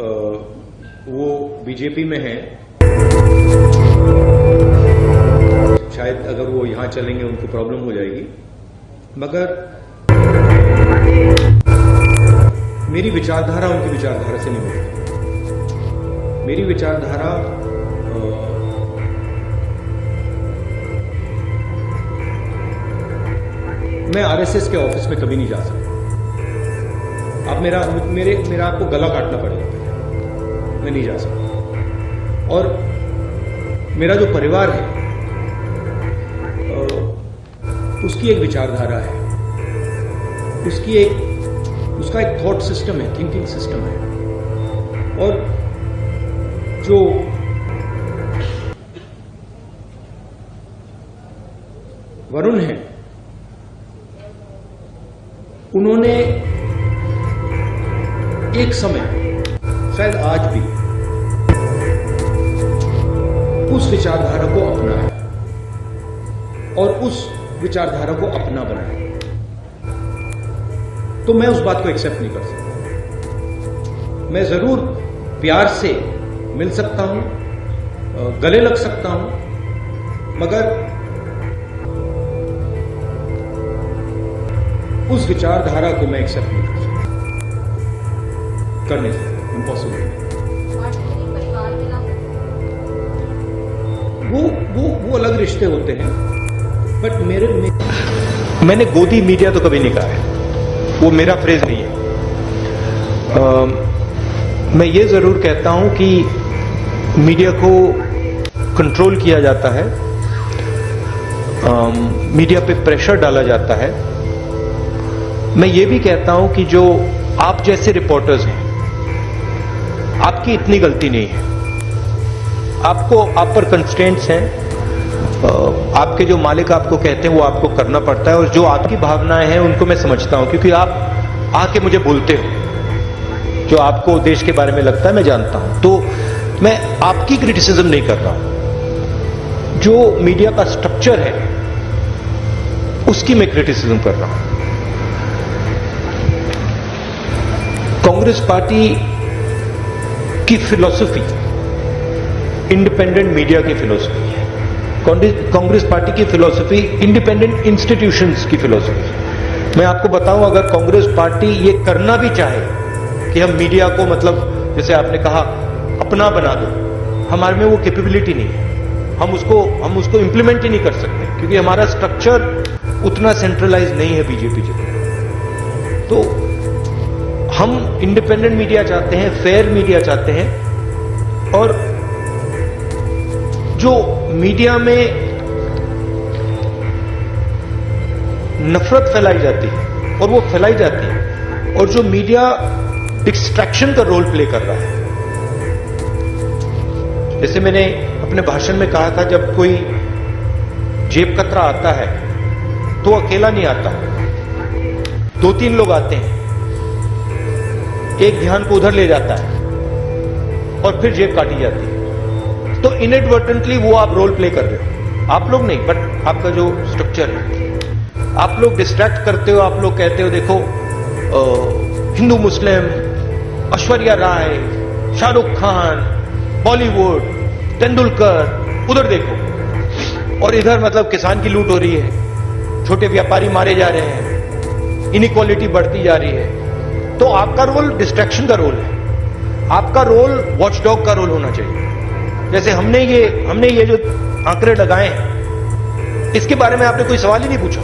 वो बीजेपी में हैं, शायद अगर वो यहां चलेंगे उनको प्रॉब्लम हो जाएगी, मगर मेरी विचारधारा उनकी विचारधारा से नहीं मिलती। मेरी विचारधारा मैं आरएसएस के ऑफिस में कभी नहीं जा सकता। अब मेरा आपको गला काटना पड़ेगा, मैं नहीं जा सकता। और मेरा जो परिवार है उसकी एक विचारधारा है, उसका एक थॉट सिस्टम है, थिंकिंग सिस्टम है। और जो वरुण है, उन्होंने एक समय, शायद आज भी, उस विचारधारा को अपनाया और उस विचारधारा को अपना बनाया। तो मैं उस बात को एक्सेप्ट नहीं कर सकता। मैं जरूर प्यार से मिल सकता हूं, गले लग सकता हूं, मगर उस विचारधारा को मैं एक्सेप्ट नहीं कर सकता। करने से इम्पॉसिबल है। वो अलग रिश्ते होते हैं, बट मैंने गोदी मीडिया तो कभी नहीं कहा है, वो मेरा फ्रेज नहीं है। मैं ये जरूर कहता हूं कि मीडिया को कंट्रोल किया जाता है, मीडिया पे प्रेशर डाला जाता है। मैं ये भी कहता हूं कि जो आप जैसे रिपोर्टर्स हैं, आपकी इतनी गलती नहीं है। आप पर कंस्ट्रेंट्स हैं, आपके जो मालिक आपको कहते हैं वो आपको करना पड़ता है, और जो आपकी भावनाएं हैं उनको मैं समझता हूं, क्योंकि आप आके मुझे बोलते हो, जो आपको देश के बारे में लगता है मैं जानता हूं। तो मैं आपकी क्रिटिसिज्म नहीं कर रहा हूं, जो मीडिया का स्ट्रक्चर है उसकी मैं क्रिटिसिज्म कर रहा हूं। कांग्रेस पार्टी की फिलॉसफी इंडिपेंडेंट मीडिया की फिलॉसफी है। कांग्रेस पार्टी की फिलॉसफी इंडिपेंडेंट इंस्टीट्यूशंस की फिलॉसफी है। मैं आपको बताऊं, अगर कांग्रेस पार्टी ये करना भी चाहे कि हम मीडिया को, मतलब जैसे आपने कहा, अपना बना दो, हमारे में वो कैपेबिलिटी नहीं है। हम उसको इंप्लीमेंट ही नहीं कर सकते, क्योंकि हमारा स्ट्रक्चर उतना सेंट्रलाइज नहीं है बीजेपी जितना। तो हम इंडिपेंडेंट मीडिया चाहते हैं, फेयर मीडिया चाहते हैं, और जो मीडिया में नफरत फैलाई जाती है, और वो फैलाई जाती है, और जो मीडिया डिस्ट्रैक्शन का रोल प्ले कर रहा है। जैसे मैंने अपने भाषण में कहा था, जब कोई जेब कतरा आता है तो अकेला नहीं आता, 2-3 लोग आते हैं, एक ध्यान को उधर ले जाता है और फिर जेब काटी जाती है। तो इनएडवर्टेंटली वो आप रोल प्ले कर रहे हो, आप लोग नहीं, बट आपका जो स्ट्रक्चर है, आप लोग डिस्ट्रैक्ट करते हो। आप लोग कहते हो देखो हिंदू मुस्लिम, ऐश्वर्या राय, शाहरुख खान, बॉलीवुड, तेंदुलकर, उधर देखो, और इधर मतलब किसान की लूट हो रही है, छोटे व्यापारी मारे जा रहे हैं, इनइक्वालिटी बढ़ती जा रही है। तो आपका रोल डिस्ट्रैक्शन का रोल है, आपका रोल वॉचडॉग का रोल होना चाहिए। जैसे हमने ये जो आंकड़े लगाए हैं, इसके बारे में आपने कोई सवाल ही नहीं पूछा।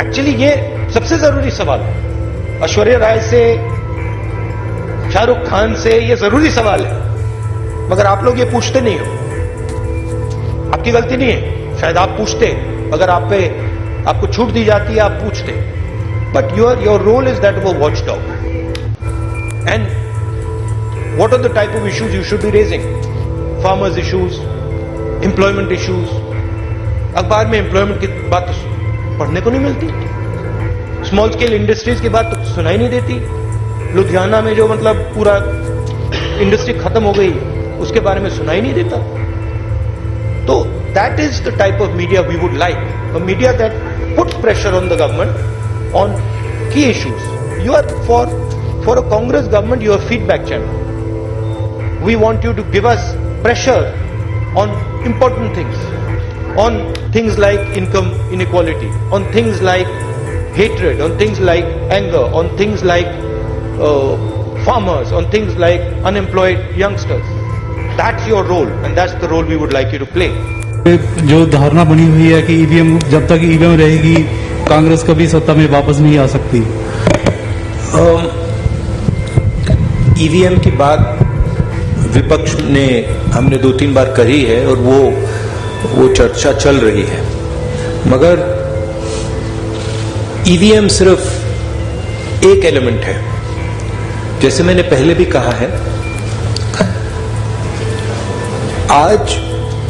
एक्चुअली ये सबसे जरूरी सवाल है, ऐश्वर्या राय से, शाहरुख खान से, ये जरूरी सवाल है, मगर आप लोग ये पूछते नहीं हो। आपकी गलती नहीं है, शायद आप पूछते, अगर आपको छूट दी जाती है आप पूछते, but your role is that वो watch dog. And what are the type of issues you should be raising? Farmers issues, employment issues. अखबार में एम्प्लॉयमेंट की बात तो पढ़ने को नहीं मिलती, स्मॉल स्केल इंडस्ट्रीज की बात तो सुनाई नहीं देती। लुधियाना में जो मतलब पूरा इंडस्ट्री खत्म हो गई, उसके बारे में सुनाई नहीं देता। तो that is the type of media we would like, a media that puts pressure on the government on key issues. You are for for a Congress government, you are feedback channel. We want you to give us pressure on important things, on things like income inequality, on things like hatred, on things like anger, on things like farmers, on things like unemployed youngsters. That's your role, and that's the role we would like you to play. जो धारणा बनी हुई है कि EVM, जब तक EVM रहेगी कांग्रेस कभी सत्ता में वापस नहीं आ सकती। ईवीएम की बात विपक्ष ने हमने 2-3 बार करी है और वो चर्चा चल रही है, मगर ईवीएम सिर्फ एक एलिमेंट है। जैसे मैंने पहले भी कहा है, आज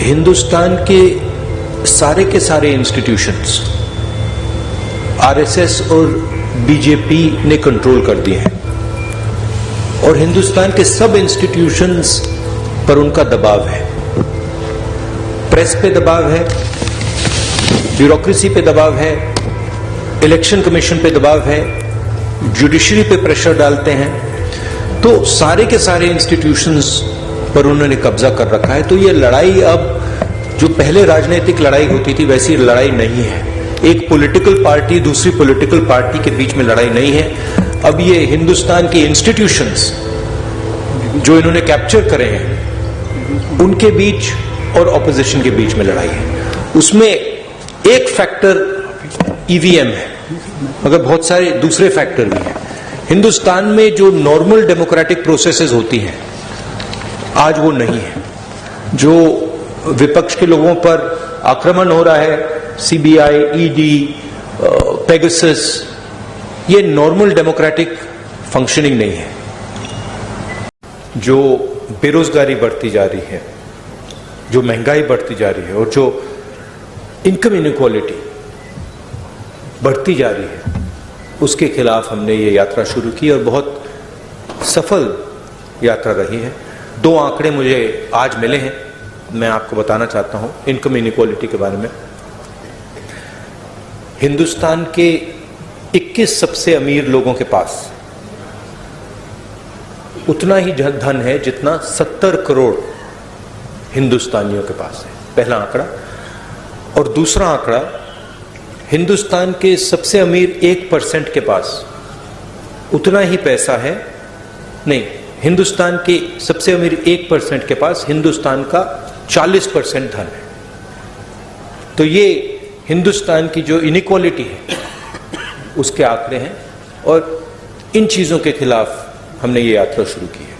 हिंदुस्तान के सारे इंस्टीट्यूशंस आरएसएस और बीजेपी ने कंट्रोल कर दिए हैं और हिंदुस्तान के सब इंस्टीट्यूशंस पर उनका दबाव है। प्रेस पे दबाव है, ब्यूरोक्रेसी पे दबाव है, इलेक्शन कमीशन पे दबाव है, जुडिशरी पे प्रेशर डालते हैं। तो सारे के सारे इंस्टीट्यूशंस पर उन्होंने कब्जा कर रखा है। तो ये लड़ाई अब जो पहले राजनीतिक लड़ाई होती थी वैसी लड़ाई नहीं है। एक पॉलिटिकल पार्टी दूसरी पॉलिटिकल पार्टी के बीच में लड़ाई नहीं है। अब ये हिंदुस्तान के इंस्टीट्यूशंस जो इन्होंने कैप्चर करे हैं उनके बीच और ऑपोजिशन के बीच में लड़ाई है। उसमें एक फैक्टर ईवीएम है, मगर बहुत सारे दूसरे फैक्टर भी हैं। हिंदुस्तान में जो नॉर्मल डेमोक्रेटिक प्रोसेसेस होती हैं आज वो नहीं है। जो विपक्ष के लोगों पर आक्रमण हो रहा है, सीबीआई, ईडी, पेगासस, ये नॉर्मल डेमोक्रेटिक फंक्शनिंग नहीं है। जो बेरोजगारी बढ़ती जा रही है, जो महंगाई बढ़ती जा रही है और जो इनकम इनइक्वालिटी बढ़ती जा रही है, उसके खिलाफ हमने ये यात्रा शुरू की और बहुत सफल यात्रा रही है। 2 आंकड़े मुझे आज मिले हैं, मैं आपको बताना चाहता हूं इनकम इनइक्वालिटी के बारे में। हिंदुस्तान के 21 सबसे अमीर लोगों के पास उतना ही धन है जितना 70 करोड़ हिंदुस्तानियों के पास है, पहला आंकड़ा। और दूसरा आंकड़ा, हिंदुस्तान के सबसे अमीर 1% के पास उतना ही पैसा है, नहीं, हिंदुस्तान के सबसे अमीर 1% के पास हिंदुस्तान का 40% धन है। तो ये हिंदुस्तान की जो इनइक्वालिटी है उसके आंकड़े हैं और इन चीजों के खिलाफ हमने ये यात्रा शुरू की है।